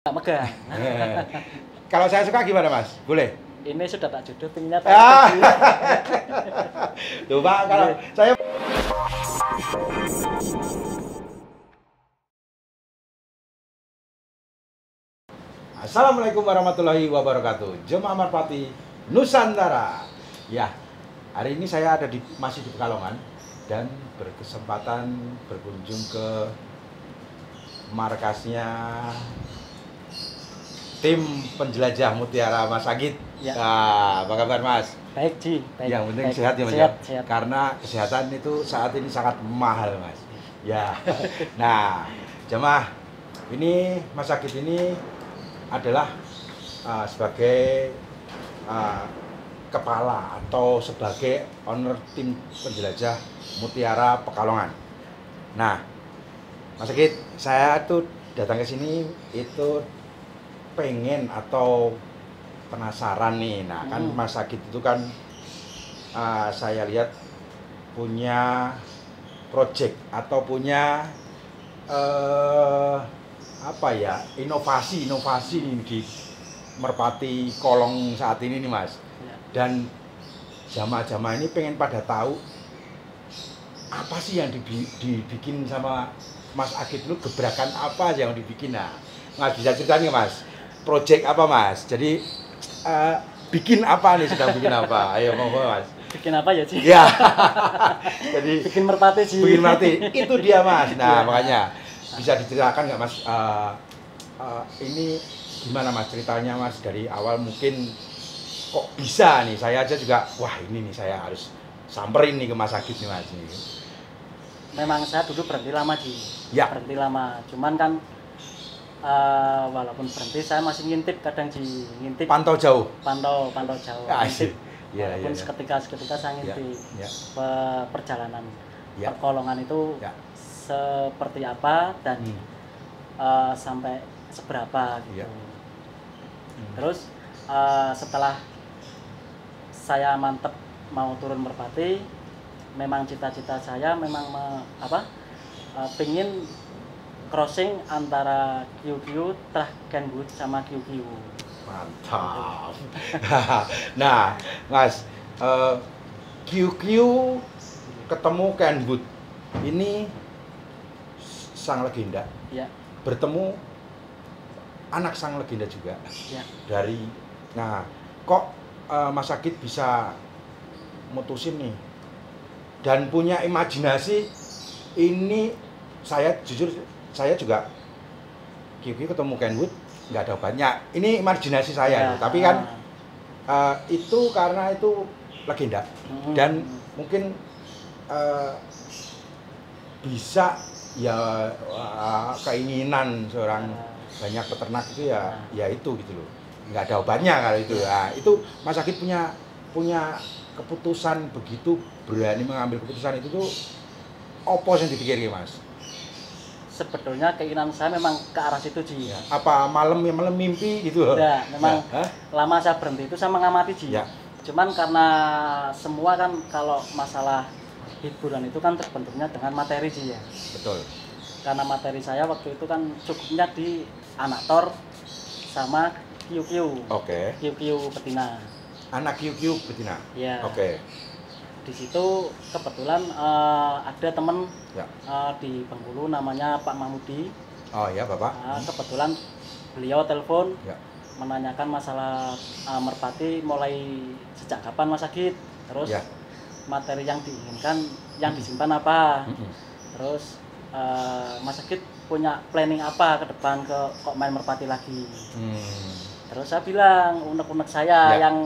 Nggak megang. Kalau saya suka gimana Mas? Boleh? Ini sudah tak jodoh, pinginnya tak Ah. jodoh. Tuh Pak, kalau saya Assalamualaikum warahmatullahi wabarakatuh. Jemaah Merpati Nusantara. Ya, hari ini saya ada masih di Pekalongan dan berkesempatan berkunjung ke markasnya tim penjelajah Mutiara Mas Agit. Ya. Nah, apa kabar Mas? Baik, Ji. Baik. Yang penting Baik. sehat ya Mas. Sehat, Ya? sehat. Karena kesehatan itu saat ini sangat mahal Mas. Ya. Nah, jemaah, ini Mas Agit ini adalah sebagai kepala atau sebagai owner tim penjelajah Mutiara Pekalongan. Nah, Mas Agit, saya tuh datang ke sini itu pengen atau penasaran nih. Nah, kan Mas Agit itu kan saya lihat punya project atau punya inovasi di Merpati Kolong saat ini nih Mas. Ya. Dan jamaah-jamaah ini pengen pada tahu apa sih yang dibikin sama Mas Agit itu, gebrakan apa aja yang dibikin. Nah, Mas bisa ceritain nggak Mas? Project apa Mas? Jadi bikin apa nih, sedang bikin apa? Ayo monggo Mas. Bikin apa ya, Ji? Ya. Jadi Bikin merpati, Ji. bikin merpati. Itu dia Mas. Nah, Ya. makanya bisa diceritakan nggak Mas? Ini gimana Mas ceritanya Mas, dari awal mungkin kok bisa nih, saya aja juga wah ini nih saya harus samperin nih ke Mas Agit nih Mas. Memang saya dulu berhenti lama, Ji. Ya. Berhenti lama. Cuman kan walaupun berhenti saya masih ngintip kadang, Ji. Ngintip Pantau jauh. pantau jauh. Ya, Ngintip. ya, Walaupun ya. seketika saya ngintip Ya. perjalanan Ya. Pekalongan itu Ya. seperti apa dan sampai seberapa gitu. Ya. Terus setelah saya mantep mau turun Merpati, memang cita-cita saya memang pingin crossing antara QQ, Trah Kenwood sama QQ. Mantap. Nah, Mas, QQ ketemu Kenwood. Ini sang legenda. Ya, Bertemu anak sang legenda juga. ya. Nah, kok Mas Agit bisa mutusin nih dan punya imajinasi ini. Saya juga QQ ketemu Kenwood nggak ada obatnya. Ini imajinasi saya, Ya. tapi kan itu karena itu legenda dan mungkin bisa ya keinginan seorang banyak peternak itu ya itu gitu loh, nggak ada obatnya kalau itu. Nah, itu Mas Agit punya keputusan begitu berani mengambil keputusan itu tuh apa yang dipikirkan Mas? Sebetulnya keinginan saya memang ke arah situ, Ji. Ya. Apa malam mimpi gitu loh? Ya, memang Ya. lama saya berhenti itu saya mengamati, Ji. Ya. Cuman karena semua kan kalau masalah hiburan itu kan terbentuknya dengan materi, Ji, ya. Betul. Karena materi saya waktu itu kan cukupnya di anak tor sama QQ. Oke. QQ betina. Anak QQ betina. Ya. Oke. Di situ kebetulan ada temen Ya. di Bengkulu namanya Pak Mahmudi. Oh ya Bapak. Kebetulan beliau telepon Ya. menanyakan masalah merpati mulai sejak kapan Mas Agit, terus Ya. materi yang diinginkan yang disimpan apa, Mm-mm. terus Mas Agit punya planning apa ke depan kok main merpati lagi. Terus saya bilang unek-unek saya Ya. yang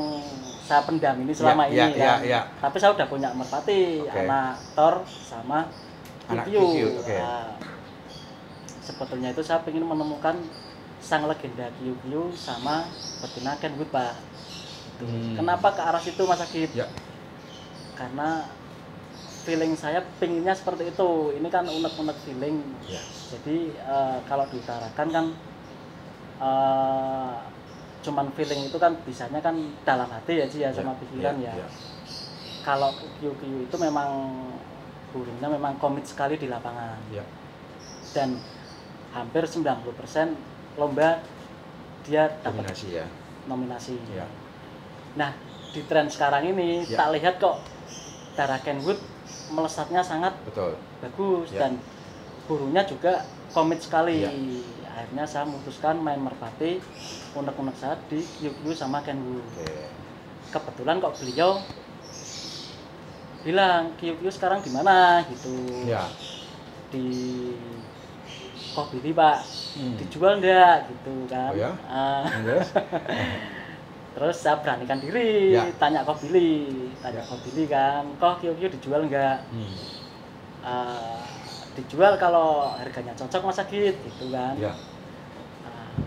saya pendam ini selama Ya, ini ya, kan. ya. Tapi saya udah punya merpati, Oke. anak tor sama Anak QQ. QQ, oke. Nah, sebetulnya itu saya ingin menemukan sang legenda QQ sama betina Kenwood, Pak. Kenapa ke arah situ Mas Agit? Ya. Karena feeling saya pinginnya seperti itu. Ini kan unek-unek feeling. Ya. Jadi kalau diutarakan kan cuman feeling itu kan bisanya kan dalam hati ya, Ji, ya, sama pikiran ya. Kalau QQ itu memang burungnya memang komit sekali di lapangan. Ya. Dan hampir 90% lomba dia dapat Dominasi ya. nominasi. Ya. Nah, di tren sekarang ini Ya. tak lihat kok darah Kenwood melesatnya sangat Betul. bagus Ya. dan gurunya juga komit sekali. Ya. Akhirnya saya memutuskan main merpati, unek-unek saya di QQ sama Kenwood. Oke. Kebetulan kok beliau bilang QQ sekarang di mana gitu. Ya. Di Kobili Pak, Hmm. dijual enggak gitu kan. Oh ya? Ah, Terus? terus saya beranikan diri, Ya. tanya Kobili Ya. kan, kok QQ dijual enggak? Hmm. Dijual kalau harganya cocok Mas Agit gitu kan. Ya.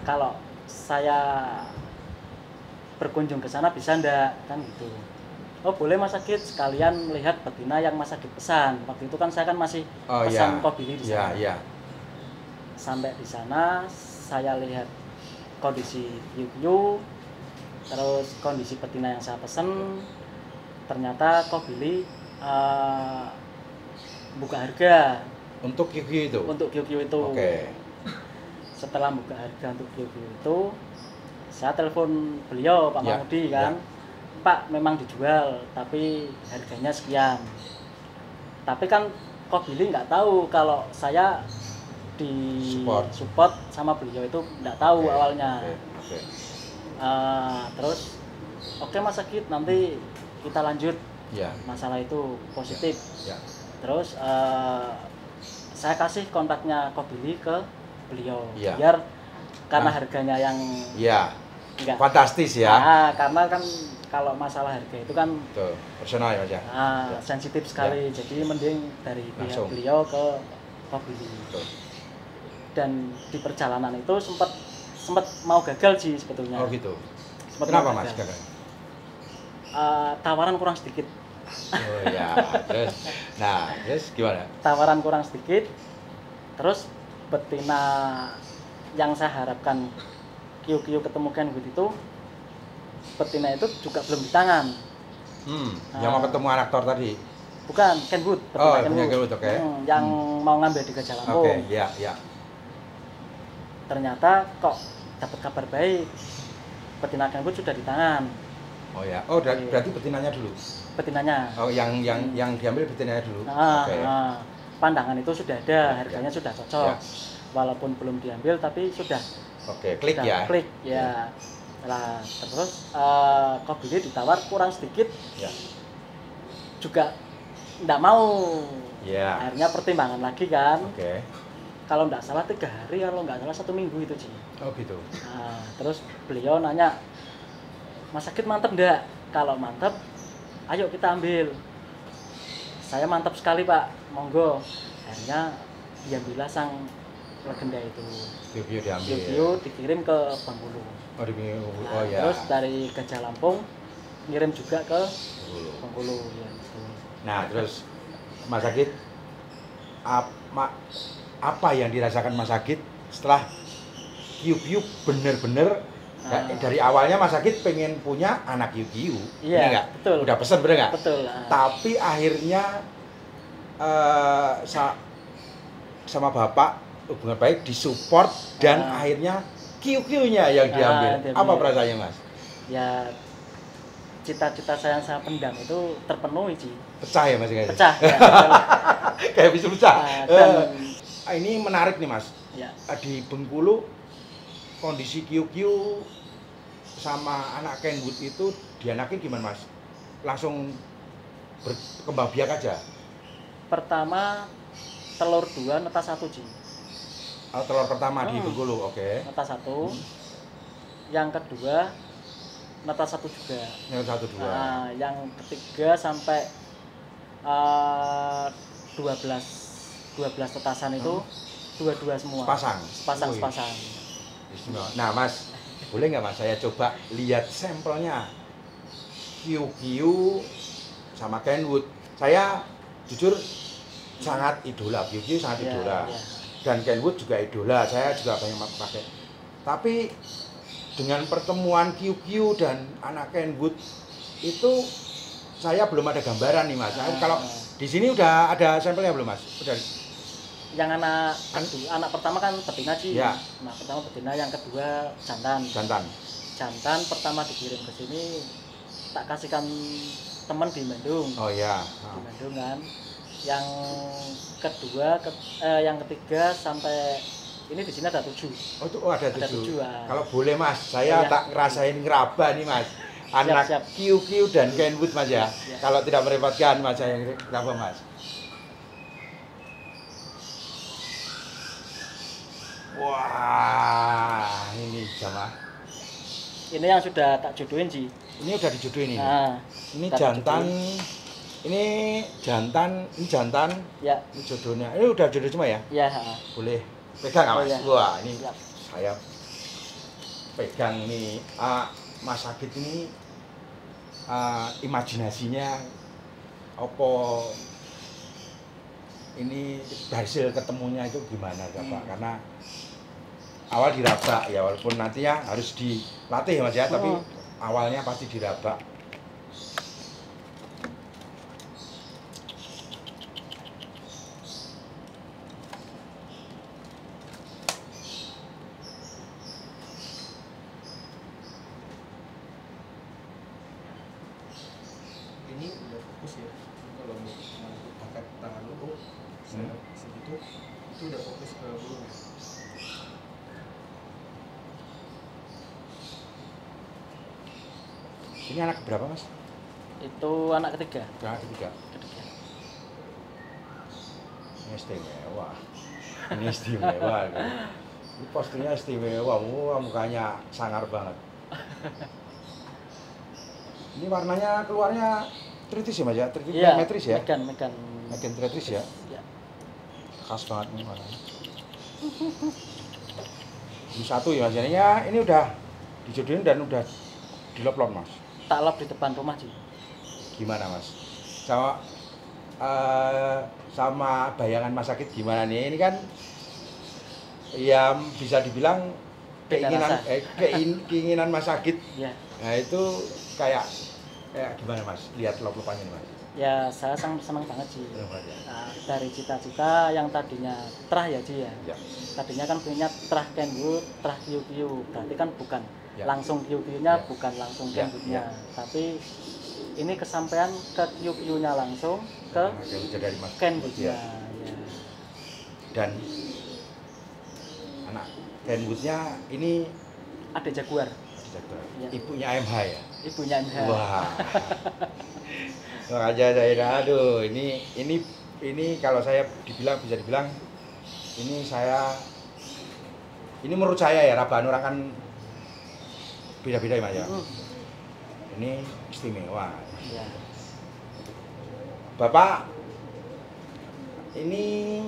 Kalau saya berkunjung ke sana bisa ndak kan gitu. Oh boleh Mas Agit, sekalian melihat betina yang Mas Agit pesan. Waktu itu kan saya kan masih Oh pesan ya. Kobili di Ya, sana. ya. Sampai di sana saya lihat kondisi hiu-hiu, terus kondisi betina yang saya pesen. Ternyata Kobili buka harga Untuk QQ itu. untuk hiu-hiu itu. Oke. Setelah buka harga untuk hiu-hiu itu, saya telepon beliau Pak Ya, Mahmudi kan, Pak memang dijual tapi harganya sekian. Tapi kan Kobili nggak tahu kalau saya di support sama beliau itu nggak tahu Oke, awalnya. Oke. Terus oke Mas Agit, nanti kita lanjut Ya. masalah itu positif. Ya. Terus saya kasih kontaknya Kobili ke beliau Iya. biar karena Nah. harganya yang Ya. enggak Fantastis ya. karena kan kalau masalah harga itu kan Betul. Personal ya Mas ya. Ya. sensitif sekali, jadi mending dari pihak Langsung. beliau ke Kobili. Betul. Dan di perjalanan itu sempat mau gagal sih sebetulnya. Oh gitu. Sempat Kenapa mau Mas? gagal. Gagal? Tawaran kurang sedikit. Oh ya. Terus. Nah, terus gimana? Tawaran kurang sedikit. Terus betina yang saya harapkan QQ ketemu Kenwood itu, betina itu juga belum di tangan. Yang mau ketemu anak Thor tadi. Bukan Kenwood, Oh, betina Kenwood, oke. yang mau ngambil di Gajah Lampung. Oke, ya, ya. Ternyata kok dapat kabar baik, betina Kenwood sudah di tangan. Oh ya. Oh, berarti betinanya dulu. Betinanya. Oh, yang diambil betinanya dulu. Oke. Pandangan itu sudah ada, harganya sudah cocok. Ya. Walaupun belum diambil tapi sudah Oke, klik sudah ya. Klik ya. Nah, terus Kobili ditawar kurang sedikit Ya. juga enggak mau. Ya. Akhirnya pertimbangan lagi kan. Oke. Kalau enggak salah 3 hari, kalau enggak salah 1 minggu itu Ci. Oh gitu. Nah, terus beliau nanya, Mas Agit mantep enggak? Kalau mantep, ayo kita ambil. Saya mantap sekali Pak, monggo. Akhirnya diambillah sang legenda itu. Review diambil. Review dikirim ke Bengkulu. Oh, di Nah, oh ya. terus dari Gajah Lampung ngirim juga ke Dulu. Bengkulu ya gitu. Nah, terus Mas Agit apa yang dirasakan Mas Agit setelah QQ bener-bener dari awalnya Mas Agit pengen punya anak QQ, Iya, enggak? betul. Udah pesen bener nggak? Betul. Tapi akhirnya sama bapak hubungan baik disupport dan akhirnya QQ-nya yang diambil. Apa perasaannya Mas? Ya cita-cita saya yang saya pendam itu terpenuhi sih. Pecah ya Mas? Pecah. Ya, Kayak bisa pecah. dan, Ini menarik nih Mas. ya. Di Bengkulu kondisi QQ sama anak Kenwood itu dianakin gimana Mas? Langsung berkembang biak aja? Pertama telur 2 netas 1 Ji. Oh, telur pertama di Bengkulu, oke. Netas 1. Yang kedua netas 1 juga. Yang 1, 2. Nah, yang ketiga sampai 12 tetasan itu dua-dua semua. Sepasang. Sepasang. Istimewa. Nah Mas, boleh nggak Mas saya coba lihat sampelnya QQ sama Kenwood. Saya jujur sangat idola, QQ sangat idola. Ya. Dan Kenwood juga idola, saya juga banyak pakai. Tapi dengan pertemuan QQ dan anak Kenwood itu saya belum ada gambaran nih Mas. Kalau di sini udah ada sampelnya belum Mas? Udah. yang anak pertama kan betina sih. Ya. Nah, pertama betina, yang kedua jantan. Jantan pertama dikirim ke sini tak kasihkan teman di Bandung. Oh ya. Di Bandung kan. Yang kedua, yang ketiga sampai ini di sini ada 7. Oh, ada 7. Kalau boleh Mas, saya ya. tak ngerasain ngeraba nih Mas. Anak siap. QQ dan Kenwood Mas ya. Kalau tidak merepotkan Mas, saya kenapa Mas? Wah, ini jamaah. Ini yang sudah tak jodohin sih. Ini udah dijodohin ini. Nah, ini jantan. Ini jantan. Ya. Ini jodohnya. Ini udah jodoh semua ya? Iya, Boleh pegang Mas? Ya. Wah, ini Siap. saya pegang nih. Mas Sagit ini imajinasinya apa ini hasil ketemunya itu gimana Pak? Karena awal diraba ya, walaupun nantinya harus dilatih Mas ya, tapi awalnya pasti diraba. Ini udah fokus ya, kalau mau angkat tangan lu segitu itu udah fokus ke burung ya. Ini anak berapa Mas? Itu anak ketiga. Anak ketiga. Ini istimewa. Ini istimewa. Ini posturnya istimewa. Wah, mukanya sangar banget. Ini warnanya keluarnya tritis ya Mas ya? Tritis Iya, metris ya? Megan tritis ya? Ya. Khas banget nih warnanya. Ini satu ya Mas. Ini udah dijodohin dan udah dilop-lop Mas. Tak lop di depan rumah sih. Gimana Mas? Sama bayangan Mas Sagit gimana nih? Ini kan ya bisa dibilang keinginan Mas Sagit. Ya. Nah itu kayak gimana Mas? Lihat lop-lopannya Mas. Ya, saya senang banget sih. Ya. Nah, dari cita-cita yang tadinya terah ya Ji ya. Ya. Tadinya kan punya terah Kenwood, terah QQ. Berarti kan bukan Ya. langsung QQ-nya, Ya. bukan langsung Ya, Kenwood-nya. ya. Tapi ini kesampaian ke QQ-nya langsung ke dari Mas Kenwood-nya. ya. Ya. Dan anak Kenwood-nya ini Ada Jaguar. Ya. Ibunya MH ya. Ibunya MH. Wah. Makanya saya aduh ini kalau saya bisa dibilang ini menurut saya ya, rabaan orang kan beda-beda ya Mas ya. Ini istimewa. Ya. Bapak, ini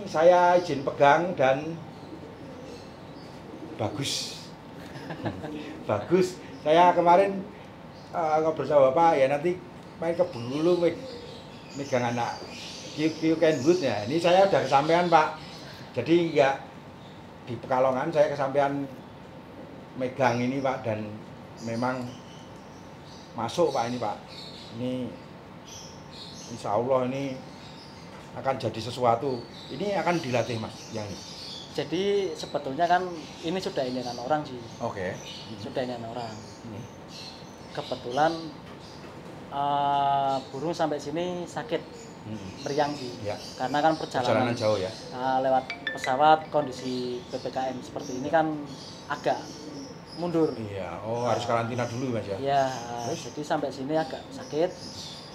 saya izin pegang dan bagus. Bagus. Saya kemarin ngobrol sama Bapak ya, nanti main ke Bengkulu megang anak QQ Kenwood ya. Ini saya udah kesampaian Pak. Jadi ya di Pekalongan saya kesampaian megang ini Pak, dan memang masuk Pak ini Pak. Ini insya Allah ini akan jadi sesuatu. Ini akan dilatih Mas yang ini. Jadi sebetulnya kan ini sudah inian orang sih. Oke. Sudah inian orang. Ini. Kebetulan burung sampai sini sakit, meriang sih. Ya. Karena kan perjalanan jauh ya. Lewat pesawat, kondisi PPKM seperti ini kan agak mundur. Iya. Oh, harus karantina dulu Mas ya. Iya. Jadi sampai sini agak sakit.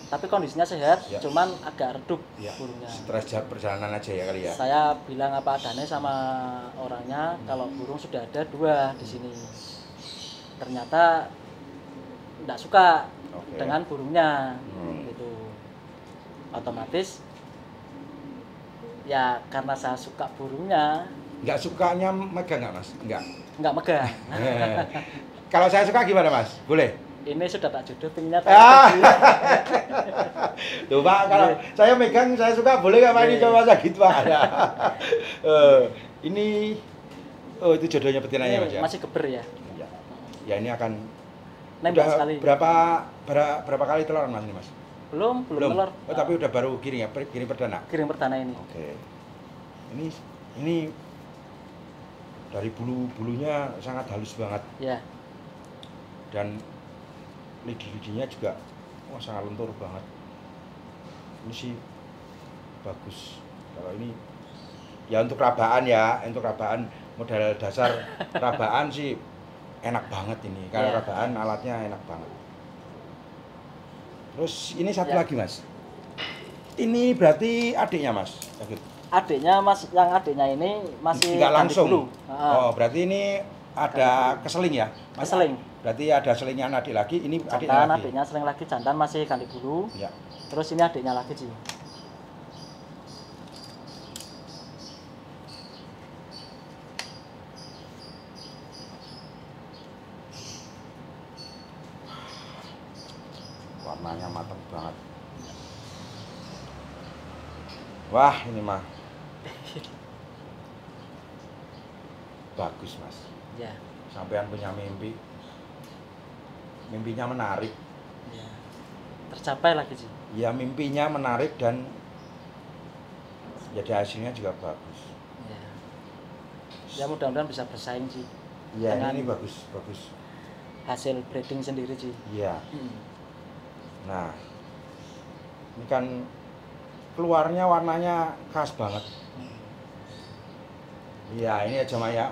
Tapi kondisinya sehat, ya. Cuman agak redup ya. burungnya. Stres perjalanan aja ya kali ya. Saya bilang apa adanya sama orangnya, kalau burung sudah ada 2 di sini. Ternyata tidak suka dengan burungnya, gitu. Otomatis ya karena saya suka burungnya. Nggak sukanya megang nggak Mas? Nggak megang. Kalau saya suka gimana Mas? Boleh? Ini sudah tak jodoh, pinginnya Tuh Pak, kalau saya megang saya suka, boleh nggak Pak ini coba sakit Pak? Ini itu jodohnya betinanya Mas ya? Masih keber ya? Ya ini akan nembak sekali. Berapa kali teloran Mas ini Mas? Belum telur. Oh, tapi udah baru giring ya, giring perdana. Giring perdana ini. Oke. Ini ini dari bulu-bulunya sangat halus banget. Ya. Dan lidi-lidinya juga wah sangat lentur banget. Ini sih bagus. Kalau ini ya untuk rabaan ya, untuk rabaan modal dasar rabaan sih enak banget ini. Kalau Ya. rabaan alatnya enak banget. Terus ini satu Ya. lagi Mas. Ini berarti adiknya Mas. Adiknya Mas, yang adiknya ini masih Tidak ganti langsung. dulu. Oh, berarti ini ada keseling ya? Mas? Keseling. Berarti ada selingan adik lagi, ini adiknya Jantan, lagi. adiknya seling lagi, jantan masih ganti bulu. Ya. Terus ini adiknya lagi sih. Warnanya matang banget. Wah, ini mah bagus Mas. Ya. Sampean punya mimpi. Mimpinya menarik. Ya. Tercapai lagi sih. Ya mimpinya menarik dan jadi hasilnya juga bagus. Ya. Ya mudah-mudahan bisa bersaing sih. Ya Dengan ini bagus, bagus. hasil breeding sendiri sih. Iya. Nah, ini kan keluarnya warnanya khas banget. Iya, ini aja Maya.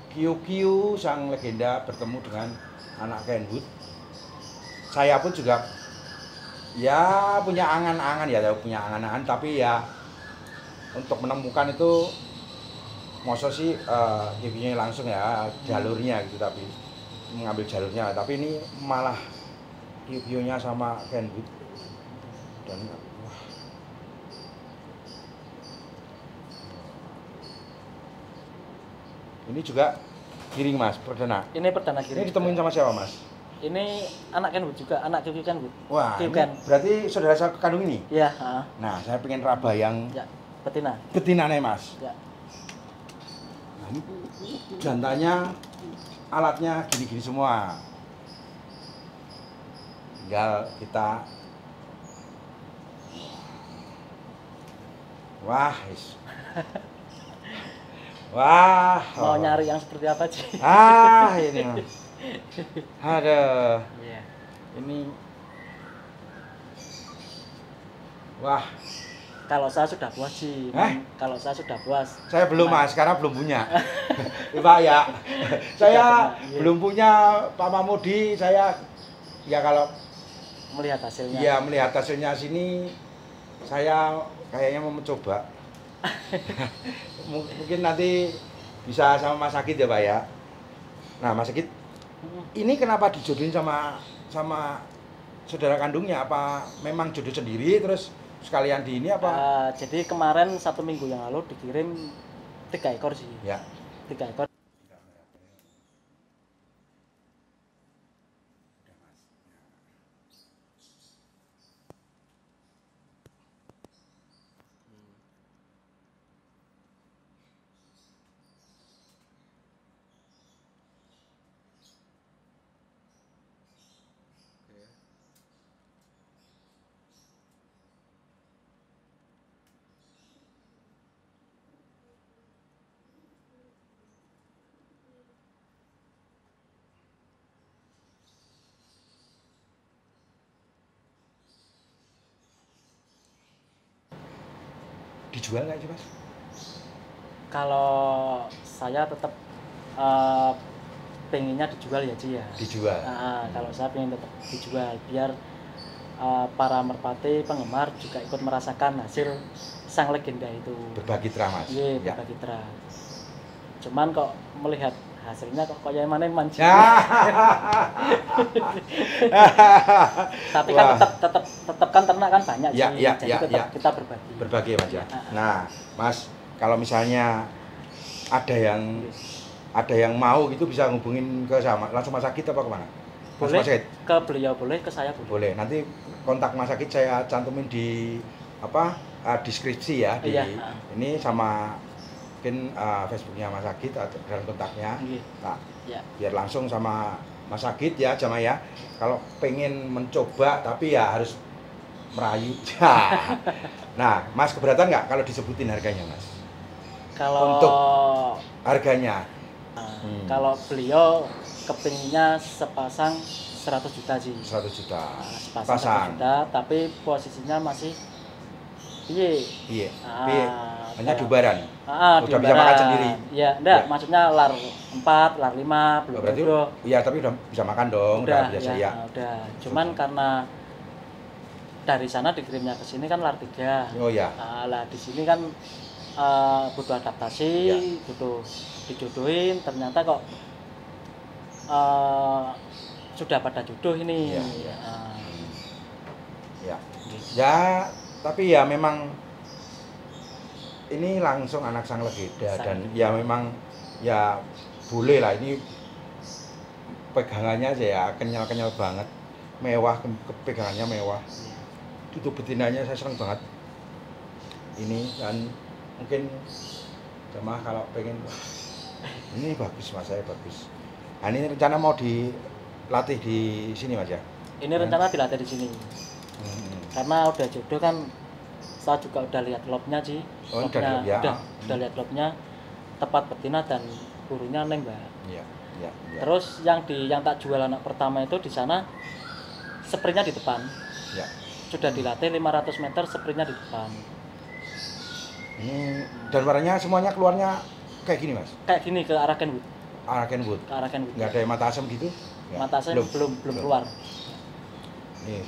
Kiu-Kiu sang legenda bertemu dengan anak Kenwood. Saya pun juga ya punya angan-angan ya, punya angan-angan, tapi ya untuk menemukan itu masa sih Kiu-Kiunya langsung ya jalurnya gitu, tapi mengambil jalurnya, tapi ini malah Kiu-Kiunya sama Kenwood dan wah. Ini juga giring Mas, perdana. Ini perdana Ini giring. ditemuin sama siapa Mas? Ini anak Kenwood juga, anak Kiu Kenwood. Wah, Kiu ini Ken. berarti saudara saya kandung ini? Iya, Nah, saya pengen raba yang ya, betina. betinanya Mas. Ya. Nah, ini jantannya, alatnya gini-gini semua. Tinggal kita wah, wah. Mau nyari yang seperti apa sih? Ini. Aduh. Iya. Ini wah, Kalau saya sudah puas sih. Kalau saya sudah puas. saya belum Mas, karena belum punya. Pak ya. Saya Iya. belum punya Pak Mamudi, saya ya kalau Melihat hasilnya. iya melihat hasilnya sini saya kayaknya mau mencoba. Mungkin nanti bisa sama Mas Sakit ya Pak ya. Nah Mas Sakit, ini kenapa dijodohin sama saudara kandungnya? Apa memang jodoh sendiri terus sekalian di ini apa? Jadi kemarin 1 minggu yang lalu dikirim 3 ekor sih. Ya. 3 ekor. Dijual nggak sih Mas? Kalau saya tetap pengennya dijual ya Ci ya. Dijual. Kalau saya pengen tetap dijual biar para merpati penggemar juga ikut merasakan hasil sang legenda itu. Berbagi trah Mas. Iya, Ya. berbagi trah. Cuman kok melihat hasilnya kok kayak mana manci. Tapi kan Wah. tetap kan ternak kan banyak Ya, sih. ya, Jadi ya, tetap ya. kita berbagi. Berbagi ya Mas ya. Nah, Mas, kalau misalnya ada yang mau gitu bisa ngubungin ke sama langsung Mas Sakit apa kemana? Mas Boleh Sakit? ke beliau, boleh ke saya boleh. Boleh. Nanti kontak Mas Sakit saya cantumin di deskripsi ya di Iya. ini sama mungkin Facebooknya Mas Sakit dan kontaknya. Iya. Nah, Ya. biar langsung sama Mas Sakit ya Jama ya. Kalau pengen mencoba tapi ya harus merayu. Nah, Mas keberatan nggak kalau disebutin harganya Mas? Kalau untuk harganya. kalau beliau kepinginnya sepasang 100 juta sih. 100 juta. Nah, sepasang Pasang. 100 juta, tapi posisinya masih piye? Iya. Ah, Piye? Hanya kalau- dubaran. di Udah bisa makan Jemberan. sendiri. Iya, enggak, Ya. maksudnya lar 4, lar 5 belum Berarti bodoh. iya, tapi udah bisa makan dong, udah biasa ya. Udah. Cuman karena dari sana dikirimnya ke sini kan lar 3. Oh ya. Lah di sini kan butuh adaptasi, Ya. butuh dijodohin, ternyata kok sudah pada jodoh ini. Iya, iya. Ya. Gitu. Ya, tapi ya memang ini langsung anak sang legenda dan ya memang ya boleh lah ini pegangannya aja ya kenyal-kenyal banget, mewah, pegangannya mewah. Itu betinanya saya seneng banget ini, dan mungkin jemaah kalau pengen wah, ini bagus mas, saya bagus. Nah, ini rencana mau dilatih di sini mas ya? Ini rencana dilatih di sini. Karena udah jodoh kan, saya juga udah lihat lobnya sih. Oh, Lobnya, udah, ya. udah lihat lobnya, tepat betina dan burunya nembak. Iya, iya, iya. Terus yang tak jual anak pertama itu di sana spraynya di depan. Ya. Sudah dilatih 500 meter spraynya di depan. Ini dan warnanya semuanya keluarnya kayak gini mas? Kayak gini ke arah Kenwood. Arah Kenwood. Ke arah Kenwood. Nggak ada yang mata asam gitu? Nggak? Mata saya belum keluar. Ini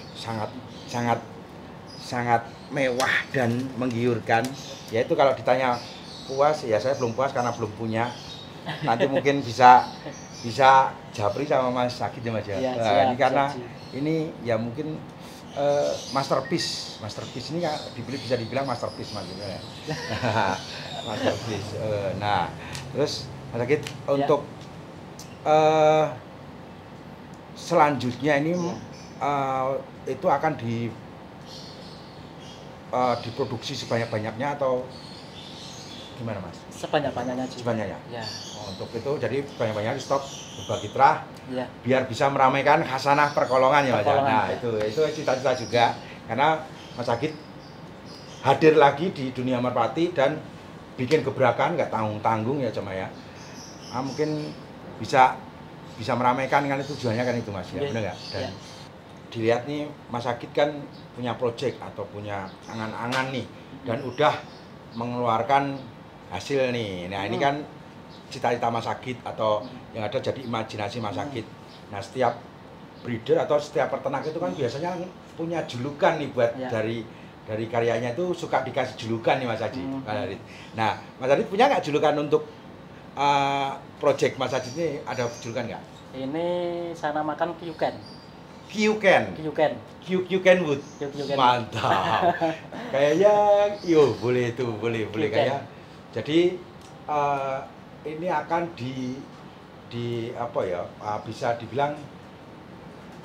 sangat mewah dan menggiurkan. Ya itu kalau ditanya puas, ya saya belum puas karena belum punya. Nanti mungkin bisa japri sama Mas Sakit ya mas ya. Ya, Nah, siap, ini karena siap. ini ya mungkin masterpiece ini kan bisa dibilang masterpiece mas ya. Masterpiece. Nah terus Mas Sakit untuk selanjutnya ini itu akan diproduksi sebanyak-banyaknya atau gimana mas? Sebanyak-banyaknya sih. Sebanyak-banyaknya. Ya. Untuk itu jadi banyak-banyak stok berbagi trah Ya. biar bisa meramaikan khasanah perkolongan ya mas. Perkolongan, Nah ya. itu cita-cita juga karena Mas Sakit hadir lagi di dunia merpati dan bikin gebrakan nggak tanggung-tanggung ya cuma ya. Mungkin bisa meramaikan kan itu tujuannya kan itu mas ya, Ya. benar nggak? Dan Ya. dilihat nih Mas Sakit kan punya project atau punya angan-angan nih dan udah mengeluarkan hasil nih. Nah ini kan cita-cita Mas Sakit atau yang ada jadi imajinasi Mas Sakit. Nah setiap breeder atau setiap peternak itu kan biasanya punya julukan nih buat Ya. dari karyanya itu suka dikasih julukan nih Mas Haji. Nah Mas Haji punya nggak julukan untuk project Mas Haji ini, ada julukan nggak? Ini saya namakan Kyuken. Kyuken. Kenwood. Kyuken. Mantap. Kayaknya boleh itu, boleh Kyuken. kayak. Jadi ini akan di apa ya? Bisa dibilang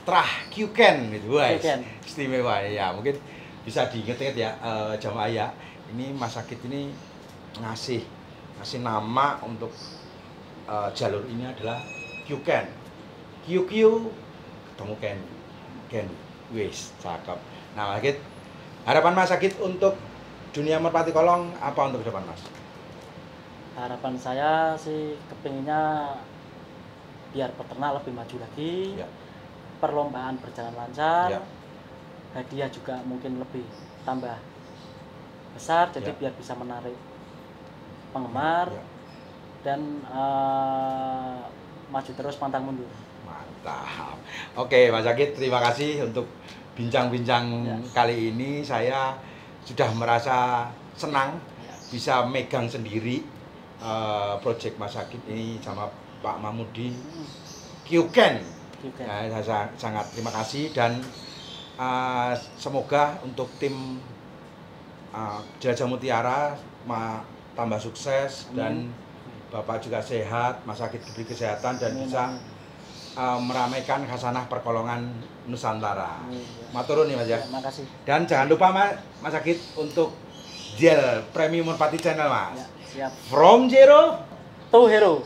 trah Kyuken gitu. Wah, istimewa ya. Mungkin bisa diinget-inget ya jamaah ya. Ini Mas Sakit ini ngasih nama untuk jalur ini adalah Kyuken. QQ ketemu Ken. Wis, cakep. Nah, Mas Sakit, harapan Mas Sakit untuk dunia merpati kolong apa untuk ke depan Mas? Harapan saya sih kepinginnya biar peternak lebih maju lagi, Ya. perlombaan berjalan lancar, Ya. hadiah juga mungkin lebih tambah besar, jadi Ya. biar bisa menarik penggemar Ya. dan maju terus pantang mundur. Mantap. Oke, Mas Sakit, terima kasih untuk bincang-bincang Ya. kali ini. Saya sudah merasa senang Ya. bisa megang sendiri project Mas Sakit ini sama Pak Mahmudi Kyuken. Kyuken. Nah, saya sangat terima kasih dan semoga untuk tim Jelajah Mutiara tambah sukses. Amin. Dan Bapak juga sehat, Mas Sakit diberi kesehatan dan Amin, bisa amin. meramaikan khasanah perkolongan Nusantara. Amin, ya. Matur nuwun nih Mas ya. Terima kasih. Dan jangan lupa Mas Sakit untuk Gel Premium Merpati Channel Mas. Ya, siap. From Zero To hero.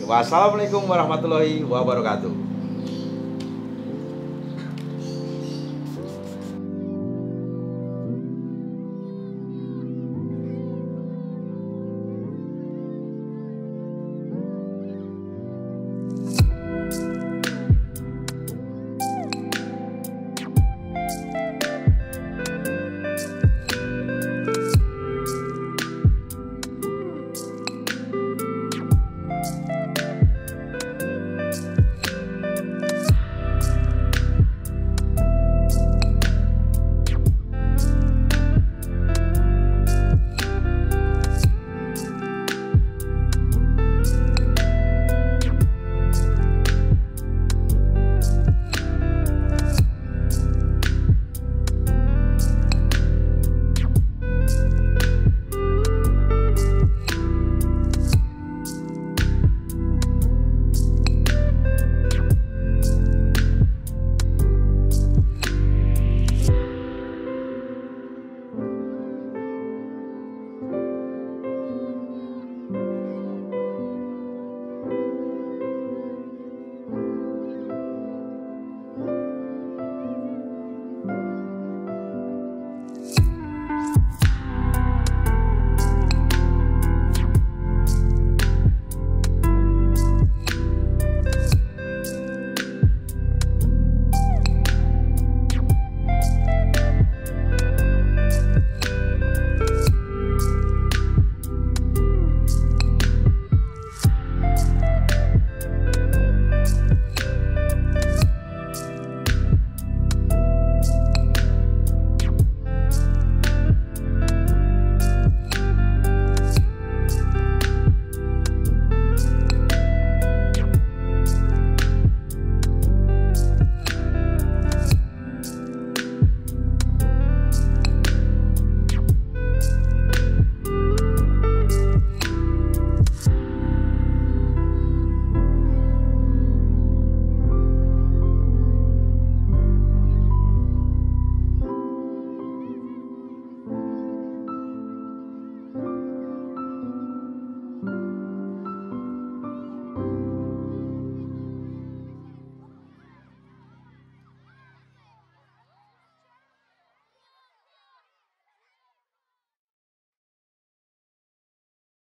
Wassalamualaikum warahmatullahi wabarakatuh.